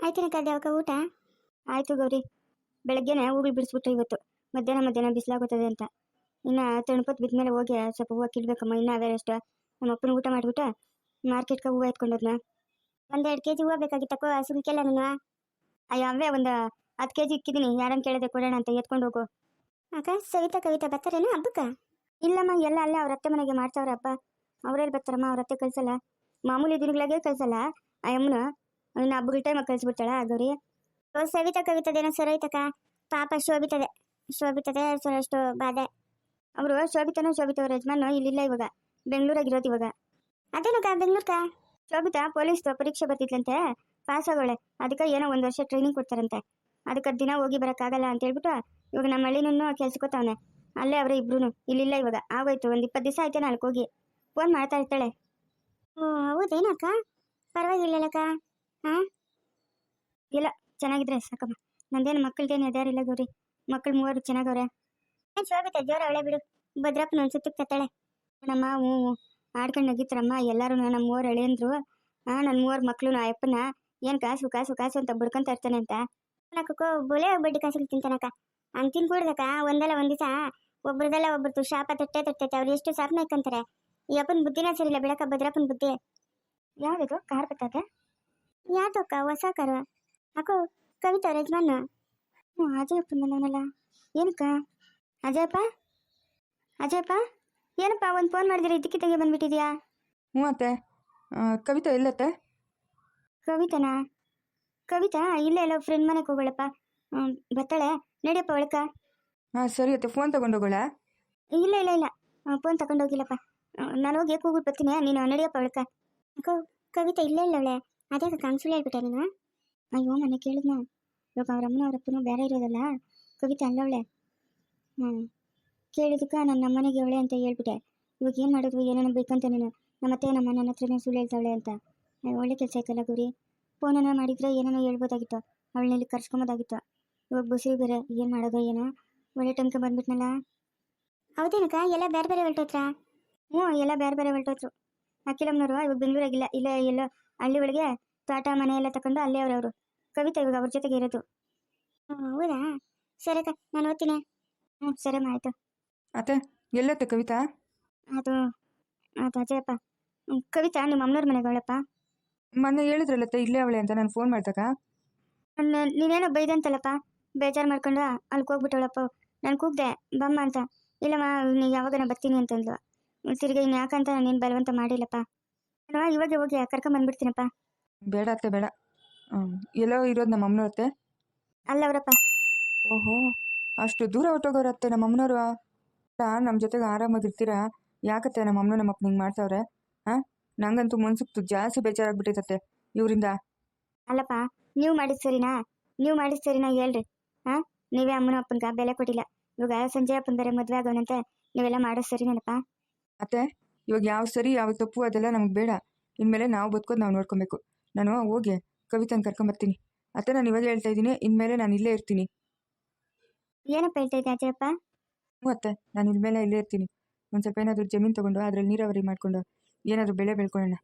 ಆಯ್ತೇನಕ್ಕ ಅದ್ಯಾವಕ್ಕ ಊಟ? ಆಯಿತು ಗೌರಿ. ಬೆಳಗ್ಗೆನೆ ಹೂಗಳು ಬಿಡಿಸ್ಬಿಟ್ರೆ ಇವತ್ತು ಮಧ್ಯಾಹ್ನ ಬಿಸಿಲಾಗುತ್ತದೆ ಅಂತ. ಇನ್ನು ತಣುಪತ್ತು ಬಿದ್ಮೇಲೆ ಹೋಗಿ ಸ್ವಲ್ಪ ಹೂವು ಕಿಡ್ಬೇಕಮ್ಮ. ಇನ್ನು ಅವೇ ಅಷ್ಟು ನಮ್ಮ ಅಪ್ಪನ ಊಟ ಮಾಡಿಬಿಟ್ಟು ಮಾರ್ಕೆಟ್ಗೆ ಹೂವು ಎತ್ಕೊಂಡೋದ್ನ. 1-2 kg ಹೂವು ಬೇಕಾಗಿತ್ತಕ್ಕೋ ಹಸುಗೆಲ್ಲ ನೀನು. ಅಯ್ಯೋ ಅವೇ ಒಂದು 10 kg ಇಕ್ಕಿದ್ದೀನಿ. ಯಾರನ್ನು ಕೇಳಿದೆ ಕೊಡೋಣ ಅಂತ ಎತ್ಕೊಂಡು ಹೋಗು. ಅಕ್ಕ ಸವಿತಾ ಕವಿತಾ ಬರ್ತಾರೇನು ಹಬ್ಬಕ್ಕ? ಇಲ್ಲಮ್ಮ, ಎಲ್ಲ ಅಲ್ಲೇ ಅವ್ರ ಅತ್ತೆ ಮನೆಗೆ ಮಾಡ್ತಾವ್ರೆ ಹಬ್ಬ. ಅವರೆಲ್ಲಿ ಬರ್ತಾರಮ್ಮ, ಅವ್ರ ಅತ್ತೆ ಕಳ್ಸಲ್ಲ. ಮಾಮೂಲಿ ದಿನಗಳಾಗೆ ಕಳ್ಸಲ್ಲ ಆ ಅಮ್ಮನ. ಇನ್ನು ಹಬ್ಬಗಳ ಟೈಮಾಗ ಕಳಿಸ್ಬಿಡ್ತಾಳ ಗೌರಿ. ಸವಿತಾ ಕವಿತದೇನೋ ಸರೋಯ್ತಕ್ಕ. ಪಾಪ ಶೋಭಿತದೆ ಅಷ್ಟು ಬಾಧೆ. ಅವರು ಶೋಭಿತವ್ರ ಯಜಮಾನ ಇಲ್ಲಿಲ್ಲ ಇವಾಗ, ಬೆಂಗಳೂರಾಗಿರೋದು ಇವಾಗ. ಅದೇನಕ್ಕ ಬೆಂಗ್ಳೂರ್ಕ? ಶೋಭಿತಾ ಪೊಲೀಸ್ ಪರೀಕ್ಷೆ ಬರ್ತಿದ್ಲಂತೆ, ಪಾಸ್ ಆಗೋಳೆ. ಅದಕ್ಕೆ ಏನೋ 1 ವರ್ಷ ಟ್ರೈನಿಂಗ್ ಕೊಡ್ತಾರಂತೆ. ಅದಕ್ಕೆ ದಿನ ಹೋಗಿ ಬರೋಕ್ಕಾಗಲ್ಲ ಅಂತ ಹೇಳ್ಬಿಟ್ಟು ಇವಾಗ ನಮ್ಮ ಹಳ್ಳಿನೂ ಕೆಲ್ಸಕ್ಕೋತಾವನೆ. ಅಲ್ಲೇ ಅವರೇ ಇಬ್ರು. ಇಲ್ಲಿಲ್ಲ ಇವಾಗ, ಆಗೋಯ್ತು. 1-20 ದಿವಸ ಆಯ್ತೇನೆ ಅಲ್ಲಿಗೆ ಹೋಗಿ. ಫೋನ್ ಮಾಡ್ತಾ ಇರ್ತಾಳೆ. ಓ ಹೌದೇನಕ್ಕ? ಪರವಾಗಿಲ್ಲಕ್ಕ. ಹಾಂ ಇಲ್ಲ, ಚೆನ್ನಾಗಿದ್ರೆ ಸಾಕಮ್ಮ. ನಂದೇನು ಮಕ್ಕಳದೇನು ಎದಾರಿಲ್ಲ ಗೌರಿ. ಮಕ್ಕಳು 3 ಚೆನ್ನಾಗವ್ರೆ. ಶೋಭಿತಾ ಜೋರ ಅವಳೆ ಬಿಡು. ಭದ್ರಪ್ಪನ ಒಂದು ಸುತ್ತಕ್ಕೆ ತತ್ತಾಳೆ. ನಮ್ಮ ಹ್ಞೂ ಆಡ್ಕೊಂಡು ನಗಿತಾರಮ್ಮ ಎಲ್ಲರೂ. ನಮ್ಮ 3 ಎಳೆಯಂದ್ರು ನನ್ನ 3 ಮಕ್ಳು ಆ ಅಪ್ಪನ ಏನು ಕಾಸು ಕಾಸು ಕಾಸು ಅಂತ ಬಡ್ಕೊಂತ ಇರ್ತಾನೆ ಅಂತ. ನಕ್ಕೋ ಬೊಲೆ ಬಡ್ಡಿ ಕಾಸಿಗೆ ತಿಂತಾನಕ್ಕ. ಹಂಗೆ ತಿನ್ಕೊಡ್ದಕ್ಕ ಒಂದಲ್ಲ ಒಂದು ದಿವಸ ಒಬ್ರದಲ್ಲ ಒಬ್ರದ್ದು ಶಾಪ ತಟ್ಟೈತೆ. ಅವ್ರು ಎಷ್ಟು ಶಾಪನ ಇಕ್ಕಂತಾರೆ. ಈ ಅಪ್ಪನ ಬುದ್ಧಿನೇ ಸರಿಯಿಲ್ಲ ಬೆಳಕ ಭದ್ರಪ್ಪನ ಬುದ್ಧಿ. ಯಾವ್ದು ಕಾರ್ ಬರ್ತದೆ? ಯಾತಕ್ಕ ಹೊಸ ಕಾರು? ಅಕ್ಕೋ ಕವಿತಾ ಅವ್ರ ಯಜಮಾನ. ಹ್ಞೂ ಅಜಯಪ್ಪನ ಮನೆಯವನಲ್ಲ. ಏನಕ್ಕ? ಅಜಯಪ್ಪ ಏನಪ್ಪ ಒಂದು ಫೋನ್ ಮಾಡಿದ್ರೆ ಇದ್ದಕ್ಕಿದ್ದಂಗೆ ಬಂದ್ಬಿಟ್ಟಿದ್ಯಾ? ಹ್ಞೂ ಅತ್ತೆ. ಕವಿತಾ ಎಲ್ಲತ್ತೆ? ಕವಿತಾ ಇಲ್ಲೇ ಎಲ್ಲೋ ಫ್ರೆಂಡ್ ಮನೆಗೆ ಹೋಗೋಳಪ್ಪ. ಬರ್ತಾಳೆ, ನಡಿಯಪ್ಪ ಒಳಕ. ಹಾಂ ಸರಿ ಅತ್ತೆ. ಫೋನ್ ತಗೊಂಡೋಗೋಳ? ಇಲ್ಲ ಫೋನ್ ತಗೊಂಡೋಗಿಲ್ಲಪ್ಪ. ನಾನು ಹೋಗಿ ಕೂಗ್ಬಿಟ್ಟು ಬರ್ತೀನಿ, ನೀನು ನಡಿಯಪ್ಪ ಒಳಕ. ಅಕ್ಕೋ ಕವಿತಾ ಇಲ್ಲೇ ಇಲ್ಲವಳೆ. ಅದೇ ಕನ್ಸುಳು ಹೇಳ್ಬಿಟ್ಟೆ ನೀನು? ಅಯ್ಯೋ ಮನೆ ಕೇಳಿದ್ನ. ಇವಾಗ ಅವ್ರ ಅಮ್ಮನ ಅವ್ರ ಅಪ್ಪನೂ ಬೇರೆ ಇರೋದಲ್ಲ. ಕವಿತಾ ಅಲ್ಲವಳೆ. ಕೇಳಿದಕ್ಕೆ ನಾನು ನಮ್ಮನೆಗೆ ಅವಳೆ ಅಂತ ಹೇಳ್ಬಿಟ್ಟೆ. ಇವಾಗ ಏನು ಮಾಡಿದ್ವು, ಏನೇನೋ ಬೇಕಂತ ನೀನು. ನಮ್ಮತ್ತೆ ನನ್ನ ಹತ್ರನೇ ಸುಳ್ಳು ಹೇಳ್ತಾವಳೆ ಅಂತ. ಒಳ್ಳೆ ಕೆಲಸ ಆಯ್ತಲ್ಲ ಗುರಿ. ಫೋನನ್ನು ಮಾಡಿದ್ರೆ ಏನೇನೋ ಹೇಳ್ಬೋದಾಗಿತ್ತು, ಅವಳನ್ನೆಲ್ಲಿ ಕರ್ಸ್ಕೊಂಬೋದಾಗಿತ್ತು. ಇವಾಗ ಬಸ್ಸಿಗೆ ಬೇರೆ ಏನು ಮಾಡೋದು ಏನೋ. ಒಳ್ಳೆ ಟೈಮ್ಗೆ ಬಂದ್ಬಿಟ್ನಲ್ಲ. ಹೌದೇನಕ್ಕ? ಎಲ್ಲ ಬೇರೆ ಬೇರೆ ಹೊರಟೋತ್ರ? ಹ್ಞೂ ಎಲ್ಲ ಬೇರೆ ಹೊರಟೋದ್ರು. ಅಖಿಲಮ್ಮನವರು ಇವಾಗ ಬೆಂಗಳೂರಾಗಿಲ್ಲ, ಇಲ್ಲೇ ಎಲ್ಲೋ ಹಳ್ಳಿ ಒಳಗೆ ತೋಟ ಮನೆ ಎಲ್ಲ ತಗೊಂಡು ಅಲ್ಲೇ ಅವರು. ಕವಿತಾ ಇವಾಗ ಅವ್ರ ಜೊತೆಗೆ ಇರೋದು. ಹೌದಾ? ಸರಕ್ಕ ನಾನು ಓದ್ತೀನಿ. ಸರಮ್ಮ ಆಯಿತು. ಅತ್ತೆ ಎಲ್ಲತ್ತೆ ಕವಿತಾ? ಅದು ಅಜಯಪ್ಪ. ಕವಿತಾ ನಿಮ್ಮ ಅಮ್ಮನವ್ರ ಮನೆಗೆ ಅವಳಪ್ಪ. ಮೊನ್ನೆ ಹೇಳಿದ್ರಲ್ಲತ್ತೆ ಇಲ್ಲೇ ಅವಳೆ ಅಂತ ನಾನು ಫೋನ್ ಮಾಡಿದಾಗ. ನೀನೇನೋ ಬೈದಂತಲ್ಲಪ್ಪ, ಬೇಜಾರು ಮಾಡ್ಕೊಂಡು ಅಲ್ಲಿಗೆ ಹೋಗ್ಬಿಟ್ಟವಳಪ್ಪ. ನಾನು ಕೂಗ್ದೆ ಬಮ್ಮ ಅಂತ. ಇಲ್ಲಮ್ಮ ಯಾವಾಗ ಬರ್ತೀನಿ ಅಂತಂದ್ಲು. ತಿರ್ಗಿ ಇನ್ನು ಯಾಕಂತ ನೀನು ಬಲವಂತ ಮಾಡಿಲ್ಲಪ್ಪ. ನಾನು ಇವಾಗ ಹೋಗಿ ಕರ್ಕೊಂಬಂದ್ಬಿಡ್ತೀನಪ್ಪ. ಬೇಡ ಅತ್ತೆ ಬೇಡ. ಎಲ್ಲೋ ಇರೋದು ನಮ್ಮ ಅಮ್ಮನವ್ರತ್ತೆ? ಅಲ್ಲವರಪ್ಪ. ಓಹೋ, ಅಷ್ಟು ದೂರ ಹೊಟ್ಟೋಗೋರತ್ತೆ ನಮ್ಮ ಅಮ್ಮನವರು. ನಮ್ಮ ಜೊತೆಗೆ ಆರಾಮಾಗಿರ್ತೀರಾ? ಯಾಕತ್ತೆ ನಮ್ಮ ಅಮ್ಮನ ನಮ್ಮ ಅಪ್ಪನಿಗೆ ಮಾಡ್ತಾವ್ರೆ? ಹಾಂ, ನಂಗಂತೂ ಮನ್ಸಿಗೆ ಜಾಸ್ತಿ ಬೇಜಾರಾಗ್ಬಿಟ್ಟಿರುತ್ತೆ ಇವರಿಂದ. ಅಲ್ಲಪ್ಪ, ನೀವು ಮಾಡಿದ ಸರಿನಾ ಹೇಳ್ರಿ. ಹಾಂ, ನೀವೇ ಅಮ್ಮನ ಅಪ್ಪನಿಗೆ ಬೆಲೆ ಕೊಟ್ಟಿಲ್ಲ. ಇವಾಗ ಸಂಜಯ್ ಅಪ್ಪನ ಬೇರೆ ಮದುವೆ ಆಗೋನಂತೆ. ನೀವೆಲ್ಲ ಮಾಡೋದು ಸರಿನೇನಪ್ಪ? ಅತ್ತೆ ಇವಾಗ ಯಾವ ಸರಿ ಯಾವ ತಪ್ಪು ಅದೆಲ್ಲ ನಮಗೆ ಬೇಡ. ಇನ್ಮೇಲೆ ನಾವು ಬದುಕೋದು ನಾವು ನೋಡ್ಕೊಬೇಕು. ನಾನು ಹೋಗಿ ಕವಿತನ ಕರ್ಕೊಂಬರ್ತೀನಿ. ಅತ್ತೆ ನಾನು ಇವಾಗ ಹೇಳ್ತಾ ಇದ್ದೀನಿ, ಇನ್ಮೇಲೆ ನಾನು ಇಲ್ಲೇ ಇರ್ತೀನಿ. ಏನಪ್ಪ ಹೇಳ್ತಾ ಇದ್ದೆ ಅಜಯಪ್ಪ? ಹ್ಞೂ ಅತ್ತೆ, ನಾನು ಇನ್ಮೇಲೆ ಇಲ್ಲೇ ಇರ್ತೀನಿ. ಒಂದು ಸ್ವಲ್ಪ ಏನಾದರೂ ಜಮೀನು ತೊಗೊಂಡು ಅದರಲ್ಲಿ ನೀರಾವರಿ ಮಾಡಿಕೊಂಡು ಏನಾದರೂ ಬೆಳೆ ಬೆಳ್ಕೊಳ್ಳೋಣ.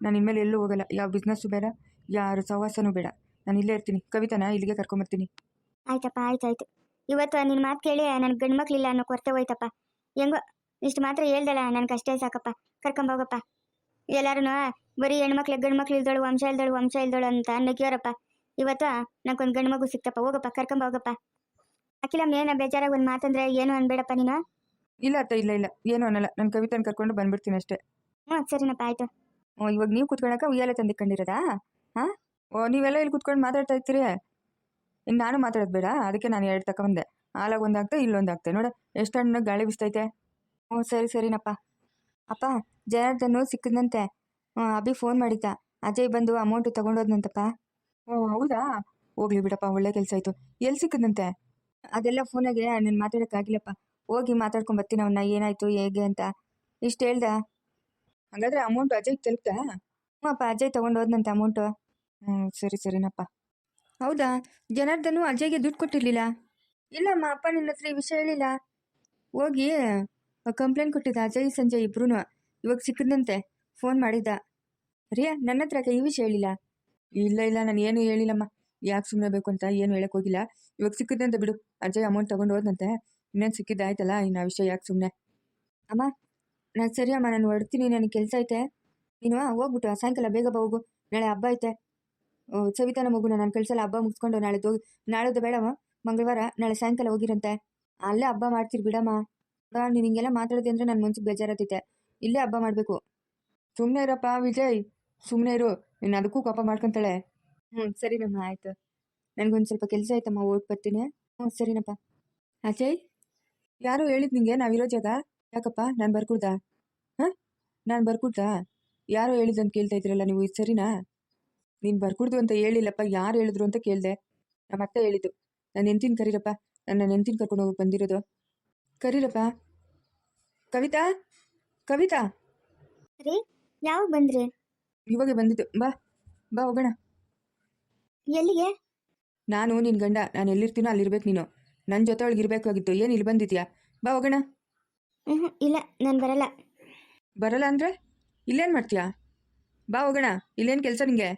ನಾನು ಇನ್ಮೇಲೆ ಎಲ್ಲೂ ಹೋಗಲ್ಲ. ಯಾವ ಬಿಸ್ನೆಸ್ಸು ಬೇಡ, ಯಾರು ಸಹವಾಸನೂ ಬೇಡ. ನಾನು ಇಲ್ಲೇ ಇರ್ತೀನಿ. ಕವಿತಾನ ಇಲ್ಲಿಗೆ ಕರ್ಕೊಂಬರ್ತೀನಿ. ಆಯ್ತಪ್ಪ, ಆಯ್ತು. ಇವತ್ತು ನಿನ್ನ ಮಾತು ಕೇಳಿ ನನಗೆ ಗಂಡು ಮಕ್ಳಿಲ್ಲ ಅನ್ನೋ ಕೊರತೆ ಹೋಯ್ತಪ್ಪ. ಹೆಂಗೋ ಇಷ್ಟು ಮಾತ್ರ ಹೇಳ್ದಲ್ಲ, ನನಗೆ ಅಷ್ಟೇ ಸಾಕಪ್ಪ. ಕರ್ಕೊಂಬೋಗಪ್ಪ. ಎಲ್ಲರೂ ಬರೀ ಹೆಣ್ಮಕ್ಳು ಗಂಡು ಮಕ್ಳು ವಂಶ ಇಲ್ದಳು ಅಂತ ನಗಿಯೋರಪ್ಪ. ಇವತ್ತು ನಂಗೊಂದು ಗಂಡು ಮಗು ಸಿಕ್ತಪ್ಪ. ಹೋಗಪ್ಪ, ಕರ್ಕೊಂಬೋಗಪ್ಪ. ಅಖಿಲಮ್ಮ ಏನ ಬೇಜಾರಾಗಿ ಒಂದು ಮಾತಂದ್ರೆ ಏನು ಅನ್ಬೇಡಪ್ಪ ನೀನು. ಇಲ್ಲ ಅತ್ತೆ, ಇಲ್ಲ ಏನು ಅನ್ನಲ್ಲ. ನಾನು ಕವಿತನ ಕರ್ಕೊಂಡು ಬಂದ್ಬಿಡ್ತೀನಿ ಅಷ್ಟೇ. ಸರಿನಪ್ಪ, ಆಯಿತು. ಇವಾಗ ನೀವು ಕೂತ್ಕೊಳಕ ಉಯ್ಯಾಲೆ ತಂದಿಕೊಂಡಿರೋದಾ? ಹಾಂ, ನೀವೆಲ್ಲ ಇಲ್ಲಿ ಕೂತ್ಕೊಂಡು ಮಾತಾಡ್ತಾ ಇರ್ತೀರಿ. ಇನ್ನು ನಾನು ಮಾತಾಡೋದು ಬೇಡ. ಅದಕ್ಕೆ ನಾನು 2 ತಗೊಂಬಂದೆ. ಹಾಲಾಗ ಒಂದಾಗ್ತೆ, ಇಲ್ಲೊಂದಾಗ್ತೆ. ನೋಡ ಎಷ್ಟು ಹಣ್ಣು ಗಾಳಿ ಬಿಸ್ತೈತೆ. ಸರಿನಪ್ಪ. ಅಪ್ಪ, ಜನಾರ್ದನ್ನು ಸಿಕ್ಕಿದಂತೆ. ಅಭಿ ಫೋನ್ ಮಾಡಿದ್ದ. ಅಜಯ್ ಬಂದು ಅಮೌಂಟು ತಗೊಂಡೋದ್ನಂತಪ್ಪ. ಹೌದಾ? ಹೋಗ್ಲಿ ಬಿಡಪ್ಪ, ಒಳ್ಳೆ ಕೆಲಸ ಆಯಿತು. ಎಲ್ಲಿ ಸಿಕ್ಕಿದಂತೆ? ಅದೆಲ್ಲ ಫೋನಾಗೆ ನಾನು ಮಾತಾಡೋಕ್ಕಾಗಿಲ್ಲಪ್ಪ. ಹೋಗಿ ಮಾತಾಡ್ಕೊಂಡು ಬರ್ತೀನಿ ಅವನ್ನ, ಏನಾಯಿತು ಹೇಗೆ ಅಂತ ಇಷ್ಟು ಹೇಳ್ದ. ಹಾಗಾದರೆ ಅಮೌಂಟು ಅಜಯ್ ತಲುಪ್ತಾ? ಹ್ಞೂ ಅಪ್ಪ, ಅಜಯ್ ತೊಗೊಂಡೋದ್ನಂತೆ ಅಮೌಂಟು. ಸರಿನಪ್ಪ. ಹೌದಾ? ಜನಾರ್ದನು ಅಜಯ್ಗೆ ದುಡ್ಡು ಕೊಟ್ಟಿರಲಿಲ್ಲ? ಇಲ್ಲಮ್ಮ, ಅಪ್ಪ ನಿನ್ನ ಹತ್ರ ಈ ವಿಷಯ ಹೇಳಿಲ್ಲ. ಹೋಗಿ ಕಂಪ್ಲೇಂಟ್ ಕೊಟ್ಟಿದ್ದ ಅಜಯ್ ಸಂಜಯ್ ಇಬ್ರು. ಇವಾಗ ಸಿಕ್ಕಿದಂತೆ. ಫೋನ್ ಮಾಡಿದ್ದ. ನನ್ನ ಹತ್ರ ಈ ವಿಷಯ ಹೇಳಿಲ್ಲ? ಇಲ್ಲ ನಾನು ಏನು ಹೇಳಿಲ್ಲಮ್ಮ. ಯಾಕೆ ಸುಮ್ಮನೆ ಬೇಕು ಅಂತ ಏನು ಹೇಳಕ್ ಹೋಗಿಲ್ಲ. ಇವಾಗ ಸಿಕ್ಕಿದೆ ಅಂತ ಬಿಡು. ಅಜಯ್ ಅಮೌಂಟ್ ತಗೊಂಡು ಹೋದಂತೆ, ಇನ್ನೇನು ಸಿಕ್ಕಿದ್ದಾಯ್ತಲ್ಲ, ಇನ್ನು ಆ ವಿಷಯ ಯಾಕೆ ಸುಮ್ಮನೆ. ಅಮ್ಮ ನಾನು ಸರಿ ಅಮ್ಮ, ನಾನು ಹೊಡ್ತೀನಿ, ನನಗೆ ಕೆಲಸ ಐತೆ. ನೀನು ಹೋಗ್ಬಿಟ್ಟು ಸಾಯಂಕಾಲ ಬೇಗ ಬಾ, ಹೋಗು, ನಾಳೆ ಹಬ್ಬ ಐತೆ. ಸವಿತಾನ ಮಗುನ ನಾನು ಕಳ್ಸಲ್ಲ, ಹಬ್ಬ ಮುಗಿಸ್ಕೊಂಡು ನಾಳೆದು ಬೇಡಮ್ಮ, ಮಂಗಳವಾರ ನಾಳೆ ಸಾಯಂಕಾಲ ಹೋಗಿರಂತೆ. ಅಲ್ಲೇ ಹಬ್ಬ ಮಾಡ್ತೀರಿ ಬಿಡಮ್ಮ. ನೀನು ಹಿಂಗೆಲ್ಲ ಮಾತಾಡಿದೆ ಅಂದರೆ ನನ್ನ ಮನ್ಸಿಗೆ ಬೇಜಾರಾಗ್ತೈತೆ. ಇಲ್ಲೇ ಹಬ್ಬ ಮಾಡಬೇಕು. ಸುಮ್ಮನೆ ಇರಪ್ಪ ವಿಜಯ್, ಸುಮ್ಮನೆ ಇರು. ಇನ್ನು ಅದಕ್ಕೂ ಕೋಪ ಮಾಡ್ಕೊಂತಾಳೆ. ಸರಿನಮ್ಮ, ಆಯಿತು. ನನಗೊಂದು ಸ್ವಲ್ಪ ಕೆಲಸ ಆಯ್ತಮ್ಮ, ಓಟ್ ಬರ್ತೀನಿ. ಸರಿನಪ್ಪ. ಅಜಯ್, ಯಾರೋ ಹೇಳಿದ್ ನಿಂಗೆ ನಾವಿರೋ ಜಾಗ? ಯಾಕಪ್ಪ, ನಾನು ಬರ್ಕೊಡ್ದಾ? ಹಾಂ, ನಾನು ಬರ್ಕೊಡ್ದಾ? ಯಾರೋ ಹೇಳಿದಂತ ಕೇಳ್ತಾ ಇದ್ರಲ್ಲ ನೀವು, ಇದು ಸರಿನಾ? ನೀನು ಬರ್ಕೊಡ್ದು ಅಂತ ಹೇಳಿಲ್ಲಪ್ಪ, ಯಾರು ಹೇಳಿದ್ರು ಅಂತ ಕೇಳಿದೆ. ನಮ್ಮ ಅತ್ತೆ ಹೇಳಿದ್ದು. ನಾನು ನೆಂತಿನ ಕರೀರಪ್ಪ, ನನ್ನ ನೆಂತಿನ ಕರ್ಕೊಂಡು ಹೋಗಿ ಬಂದಿರೋದು. ಕರೀರಪ್ಪ. ಕವಿತಾ, ಕವಿತಾ. ರೀ, ಯಾವಾಗ ಬಂದ್ರಿ? ಇವಾಗೆ ಬಂದಿದ್ದು. ಬಾ ಬಾ ಹೋಗೋಣ. ಎಲ್ಲಿಗೆ? ನಾನು ನಿನ್ನ ಗಂಡ, ನಾನು ಎಲ್ಲಿರ್ತೀನೋ ಅಲ್ಲಿರ್ಬೇಕು ನೀನು. ನನ್ನ ಜೊತೆ ಒಳಗೆ ಇರಬೇಕಾಗಿತ್ತು. ಏನು ಇಲ್ಲಿ ಬಂದಿದ್ಯಾ? ಬಾ ಹೋಗೋಣ. ಇಲ್ಲ, ನಾನು ಬರಲ್ಲ. ಬರಲ್ಲ ಅಂದರೆ ಇಲ್ಲೇನು ಮಾಡ್ತೀಯಾ? ಬಾ ಹೋಗೋಣ. ಇಲ್ಲೇನು ಕೆಲಸ ನಿಂಗೆ?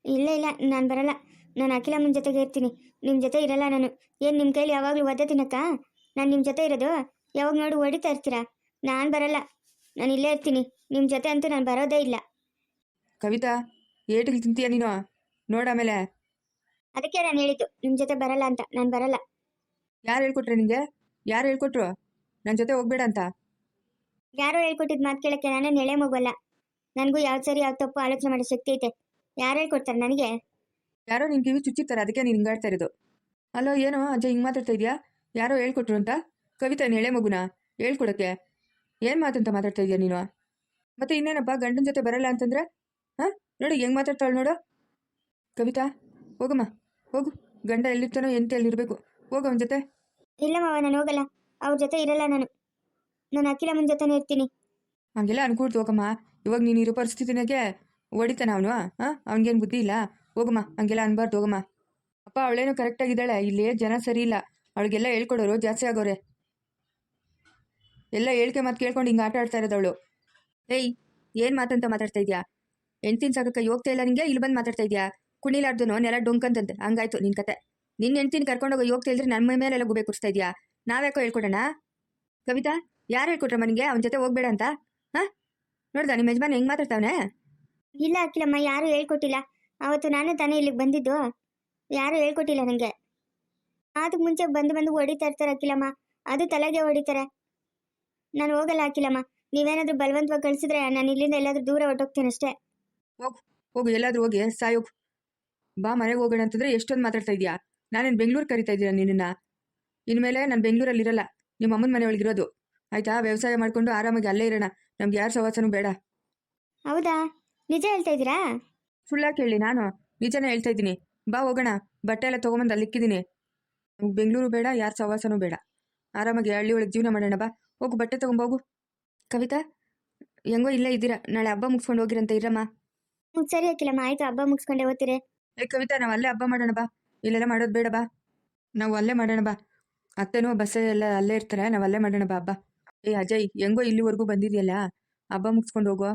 ಇಲ್ಲ, ನಾನು ಬರಲ್ಲ. ನಾನು ಅಖಿಲಮ್ಮನ ಜೊತೆಗೆ ಇರ್ತೀನಿ, ನಿಮ್ಮ ಜೊತೆ ಇರಲ್ಲ ನಾನು. ಏನು ನಿಮ್ಮ ಕೈಲಿ ಯಾವಾಗಲೂ ಒದ್ದೆ ತಿನ್ನಕ್ಕ ನಾನು ನಿಮ್ಮ ಜೊತೆ ಇರೋದು? ಯಾವಾಗ ನೋಡಿ ಹೊಡಿತಾ ಇರ್ತೀರಾ? ನಾನು ಬರಲ್ಲ, ನಾನು ಇಲ್ಲೇ ಇರ್ತೀನಿ. ನಿಮ್ಮ ಜೊತೆ ಅಂತೂ ನಾನು ಬರೋದೇ ಇಲ್ಲ. ಕವಿತಾ, ಏಟಿಗೆ ತಿಂತೀಯ ನೀನು? ನೋಡ ಆಮೇಲೆ. ಅದಕ್ಕೆ ನಾನು ಹೇಳಿದ್ದು ನಿಮ್ಮ ಜೊತೆ ಬರಲ್ಲ ಅಂತ. ನಾನು ಬರಲ್ಲ. ಯಾರು ಹೇಳ್ಕೊಟ್ರೆ ನಿಂಗೆ? ಯಾರು ಹೇಳ್ಕೊಟ್ರು ನನ್ನ ಜೊತೆ ಹೋಗ್ಬೇಡ ಅಂತ? ಯಾರೋ ಹೇಳ್ಕೊಟ್ಟಿದ್ದು ಮಾತು ಕೇಳೋಕ್ಕೆ ನಾನೇನು ಎಳೆ ಮಗುವಲ್ಲ. ನನಗೂ ಯಾವ್ದು ಸರಿ ಯಾವ್ದು ತಪ್ಪು ಆಲೋಚನೆ ಮಾಡೋ ಶಕ್ತಿ ಐತೆ. ಯಾರು ಹೇಳ್ಕೊಡ್ತಾರೆ ನನಗೆ? ಯಾರೋ ನಿನ್ ಕಿವಿ ಚುಚ್ಚಿರ್ತಾರೆ, ಅದಕ್ಕೆ ನೀನು ಹಿಂಗಾಡ್ತಾ ಇರೋದು. ಅಲ್ಲೋ, ಏನೋ ಅಜ್ಜ ಹಿಂಗೆ ಮಾತಾಡ್ತಾ ಇದೆಯಾ? ಯಾರೋ ಹೇಳ್ಕೊಟ್ರು ಅಂತ? ಕವಿತಾ, ಎಳೆ ಮಗುನ ಹೇಳ್ಕೊಡಕ್ಕೆ ಏನು ಮಾತಂತ ಮಾತಾಡ್ತಾ ಇದೆಯಾ ನೀನು? ಮತ್ತೆ ಇನ್ನೇನಪ್ಪ, ಗಂಡನ ಜೊತೆ ಬರಲ್ಲ ಅಂತಂದ್ರೆ? ಹಾಂ, ನೋಡಿ ಹೆಂಗೆ ಮಾತಾಡ್ತಾಳು ನೋಡು. ಕವಿತಾ, ಹೋಗಮ್ಮ, ಹೋಗು. ಗಂಡ ಎಲ್ಲಿರ್ತಾನೋ ಎಂತ ಎಲ್ಲಿರಬೇಕು. ಹೋಗು ಅವನ ಜೊತೆ. ಇಲ್ಲ ಮಾವ, ನಾನು ಹೋಗಲ್ಲ. ಅವ್ರ ಜೊತೆ ಇರಲ್ಲ ನಾನು ಅಖಿಲಮ್ಮನ ಜೊತೆನೇ ಇರ್ತೀನಿ. ಹಂಗೆಲ್ಲ ಅನ್ಕೊಡ್ತು ಹೋಗಮ್ಮ. ಇವಾಗ ನೀನು ಇರೋ ಪರಿಸ್ಥಿತಿನಾಗೆ ಹೊಡಿತಾನ ಅವನು? ಹಾಂ, ಅವ್ನಿಗೇನು ಬುದ್ಧಿ ಇಲ್ಲ? ಹೋಗಮ್ಮ, ಹಂಗೆಲ್ಲ ಅನ್ಬಾರ್ದು, ಹೋಗಮ್ಮ. ಅಪ್ಪ, ಅವಳೇನೋ ಕರೆಕ್ಟಾಗಿದ್ದಾಳೆ. ಇಲ್ಲಿ ಜನ ಸರಿ ಇಲ್ಲ, ಅವಳಿಗೆಲ್ಲ ಹೇಳ್ಕೊಡೋರು ಜಾಸ್ತಿ ಆಗೋರೆ. ಎಲ್ಲ ಹೇಳ್ಕೆ ಮಾತು ಕೇಳ್ಕೊಂಡು ಹಿಂಗೆ ಆಟ ಆಡ್ತಾ ಇರೋದವಳು. ಏಯ್, ಏನು ಮಾತಂತ ಮಾತಾಡ್ತಾ ಇದೆಯಾ? ಹೆಣ್ತಿನ ಸಾಕಕ್ಕೆ ಹೋಗ್ತಾ ಇಲ್ಲ ನಿಂಗೆ? ಇಲ್ಲಿ ಬಂದು ಮಾತಾಡ್ತಾ ಇದೆಯಾ? ಕುಣಿಲಾರ್ದನೋ ನೆಲ ಡೊಂಕಂತಂತೆ, ಹಂಗಾಯ್ತು ನಿನ್ನ ಕತೆ. ನಿನ್ನ ಹೆಣ್ತಿನ ಕರ್ಕೊಂಡೋಗಿ ಹೋಗ್ತಾ ಇದ್ರೆ ನನ್ನ ಮೇಲೆಲ್ಲ ಗುಬೆ ಕುಡಿಸ್ತಾ ಇದೆಯಾ? ನಾವ್ಯಾಕೋ ಹೇಳ್ಕೊಡೋಣ? ಕವಿತಾ, ಯಾರು ಹೇಳ್ಕೊಟ್ರಮ್ಮ ನಿನಗೆ ಅವನ ಜೊತೆ ಹೋಗ್ಬೇಡ ಅಂತ? ಹಾಂ, ನೋಡ್ದ ನಿಮ್ಮ ಯಜಮಾನ ಹೆಂಗೆ ಮಾತಾಡ್ತಾವನೆ? ಇಲ್ಲ ಅಖಿಲಮ್ಮ, ಯಾರು ಹೇಳ್ಕೊಟ್ಟಿಲ್ಲ. ಅವತ್ತು ನಾನೇ ತಾನೇ ಇಲ್ಲಿಗೆ ಬಂದಿದ್ದು. ಯಾರು ಹೇಳ್ಕೊಟ್ಟಿಲ್ಲ ನನಗೆ. ಅದಕ್ಕೆ ಮುಂಚೆ ಬಂದು ಹೊಡಿತಾ ಇರ್ತಾರೆ ಅಖಿಲಮ್ಮ, ಅದು ತಲೆಗೆ ಹೊಡಿತಾರೆ. ನಾನು ಹೋಗಲ್ಲ ಅಖಿಲಮ್ಮ. ನೀವೇನಾದ್ರೂ ಬಲವಂತವಾಗಿ ಕಳಿಸಿದ್ರೆ ನಾನು ಇಲ್ಲಿಂದ ಎಲ್ಲಾದ್ರೂ ದೂರ ಹೊಟ್ಟೋಗ್ತೀನಿ ಅಷ್ಟೇ. ಹೋಗು, ಎಲ್ಲಾದ್ರೂ ಹೋಗಿ ಸಾಯೋಗು. ಬಾ, ಮನೆಗೆ ಹೋಗೋಣ ಅಂತಂದ್ರೆ ಎಷ್ಟೊಂದು ಮಾತಾಡ್ತಾ ಇದೆಯಾ? ನಾನೇನು ಬೆಂಗಳೂರು ಕರಿತಾ ಇದ್ದೀರಾ ನಿನ್ನ? ಇನ್ಮೇಲೆ ನಾನು ಬೆಂಗಳೂರಲ್ಲಿ ಇರಲ್ಲ, ನಿಮ್ಮ ಅಮ್ಮನ ಮನೆ ಒಳಗಿರೋದು. ಆಯ್ತಾ? ವ್ಯವಸಾಯ ಮಾಡ್ಕೊಂಡು ಆರಾಮಾಗಿ ಅಲ್ಲೇ ಇರೋಣ. ನಮ್ಗೆ ಯಾರು ಸವಾಸನೂ ಬೇಡ. ಹೌದಾ? ನಿಜ ಹೇಳ್ತಾ ಇದ್ದೀರಾ? ಸುಳ್ಳ ಕೇಳಿ, ನಾನು ನಿಜನೇ ಹೇಳ್ತಾ ಇದ್ದೀನಿ. ಬಾ ಹೋಗೋಣ. ಬಟ್ಟೆ ಎಲ್ಲ ತೊಗೊಂಬಂದು ಅಲ್ಲಿ ಇಕ್ಕಿದ್ದೀನಿ. ನಮ್ಗೆ ಬೆಂಗಳೂರು ಬೇಡ, ಯಾರು ಸವಾಸನೂ ಬೇಡ. ಆರಾಮಾಗಿ ಹಳ್ಳಿ ಒಳಗೆ ಜೀವನ ಮಾಡೋಣ. ಬಾ ಹೋಗು, ಬಟ್ಟೆ ತೊಗೊಂಬೋಗು. ಕವಿತಾ, ಹೆಂಗೋ ಇಲ್ಲೇ ಇದ್ದೀರಾ, ನಾಳೆ ಹಬ್ಬ ಮುಗಿಸ್ಕೊಂಡು ಹೋಗಿರಂತ ಇರಮ್ಮ. ಸರಿ ಅಖಿಲಮ್ಮ, ಆಯ್ತು, ಹಬ್ಬ ಮುಗಿಸ್ಕೊಂಡೆ ಓದ್ತೀರಿ. ಕವಿತಾ, ನಾವು ಅಲ್ಲೇ ಹಬ್ಬ ಮಾಡೋಣ ಬಾ. ಇಲ್ಲೆಲ್ಲ ಮಾಡೋದು ಬೇಡ ಬಾ. ನಾವು ಅಲ್ಲೇ ಮಾಡೋಣ ಬಾ. ಅತ್ತೆನೂ ಬಸ್ಸೇ ಎಲ್ಲ ಅಲ್ಲೇ ಇರ್ತಾರೆ, ನಾವು ಅಲ್ಲೇ ಮಾಡೋಣ ಬಾ ಹಬ್ಬ. ಅಜಯ್, ಹೆಂಗೋ ಇಲ್ಲಿವರೆಗೂ ಬಂದಿದೆಯಲ್ಲ, ಹಬ್ಬ ಮುಗಿಸ್ಕೊಂಡು ಹೋಗೋ.